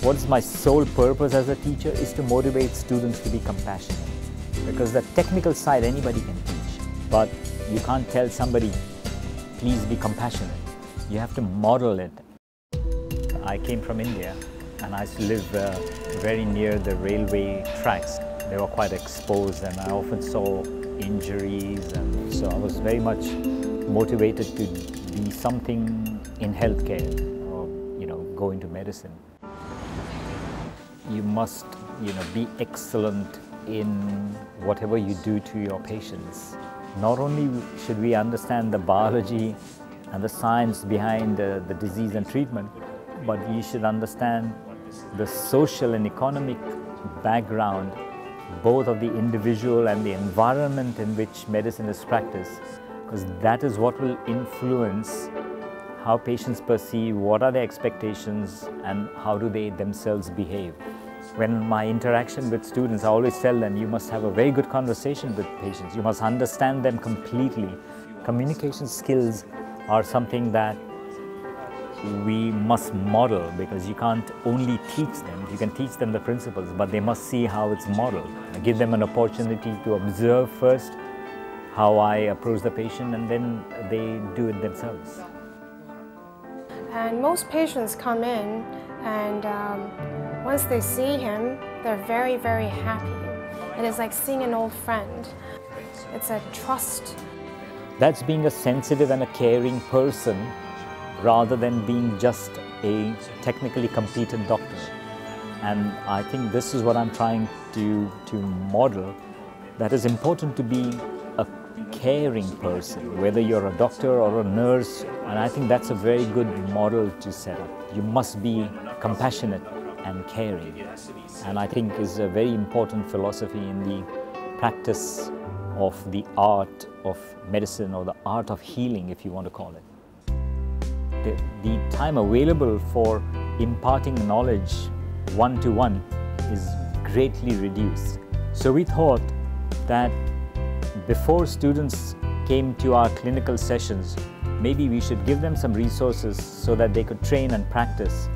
What is my sole purpose as a teacher is to motivate students to be compassionate. Because the technical side anybody can teach, but you can't tell somebody, please be compassionate. You have to model it. I came from India and I used to live very near the railway tracks. They were quite exposed and I often saw injuries, and so I was very much motivated to be something in healthcare or go into medicine. You must be excellent in whatever you do to your patients. Not only should we understand the biology and the science behind the disease and treatment, but you should understand the social and economic background, both of the individual and the environment in which medicine is practiced, because that is what will influence how patients perceive, what are their expectations, and how do they themselves behave. When my interaction with students, I always tell them, you must have a very good conversation with patients. You must understand them completely. Communication skills are something that we must model, because you can't only teach them. You can teach them the principles, but they must see how it's modeled. Give them an opportunity to observe first how I approach the patient, and then they do it themselves. And most patients come in and once they see him, they're very, very happy. It is like seeing an old friend. It's a trust. That's being a sensitive and a caring person rather than being just a technically competent doctor. And I think this is what I'm trying to model, that is important to be a caring person, whether you're a doctor or a nurse, and I think that's a very good model to set up. You must be compassionate and caring, and I think is a very important philosophy in the practice of the art of medicine, or the art of healing, if you want to call it. The time available for imparting knowledge one-to-one is greatly reduced. So we thought that before students came to our clinical sessions, maybe we should give them some resources so that they could train and practice.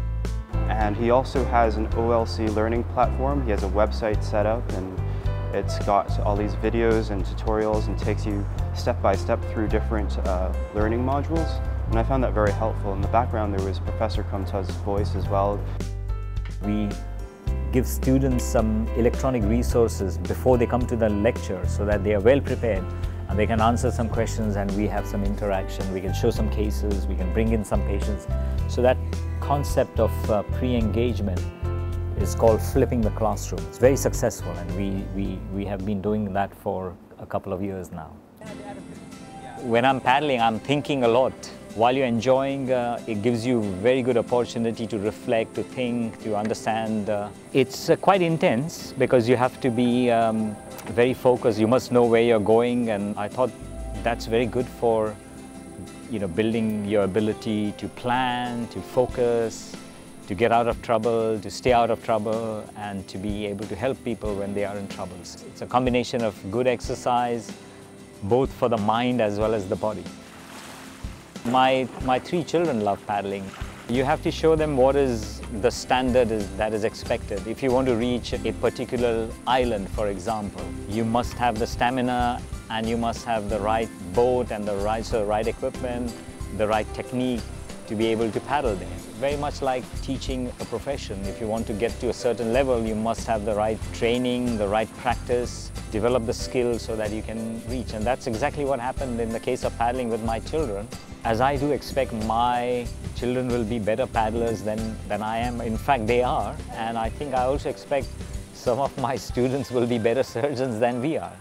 And he also has an OLC learning platform. He has a website set up, and it's got all these videos and tutorials and takes you step by step through different learning modules. And I found that very helpful. In the background there was Professor KUMTA's voice as well. We give students some electronic resources before they come to the lecture so that they are well prepared and they can answer some questions, and we have some interaction. We can show some cases, we can bring in some patients. So that concept of pre-engagement is called flipping the classroom. It's very successful, and we have been doing that for a couple of years now. When I'm paddling, I'm thinking a lot. While you're enjoying, it gives you very good opportunity to reflect, to think, to understand. It's quite intense because you have to be very focused. You must know where you're going, and I thought that's very good for building your ability to plan, to focus, to get out of trouble, to stay out of trouble, and to be able to help people when they are in trouble. It's a combination of good exercise, both for the mind as well as the body. My 3 children love paddling. You have to show them what is the standard that is expected. If you want to reach a particular island, for example, you must have the stamina, and you must have the right boat and the right equipment, the right technique to be able to paddle there. Very much like teaching a profession. If you want to get to a certain level, you must have the right training, the right practice, develop the skills so that you can reach. And that's exactly what happened in the case of paddling with my children. As I do expect my children will be better paddlers than I am. In fact, they are. And I think I also expect some of my students will be better surgeons than we are.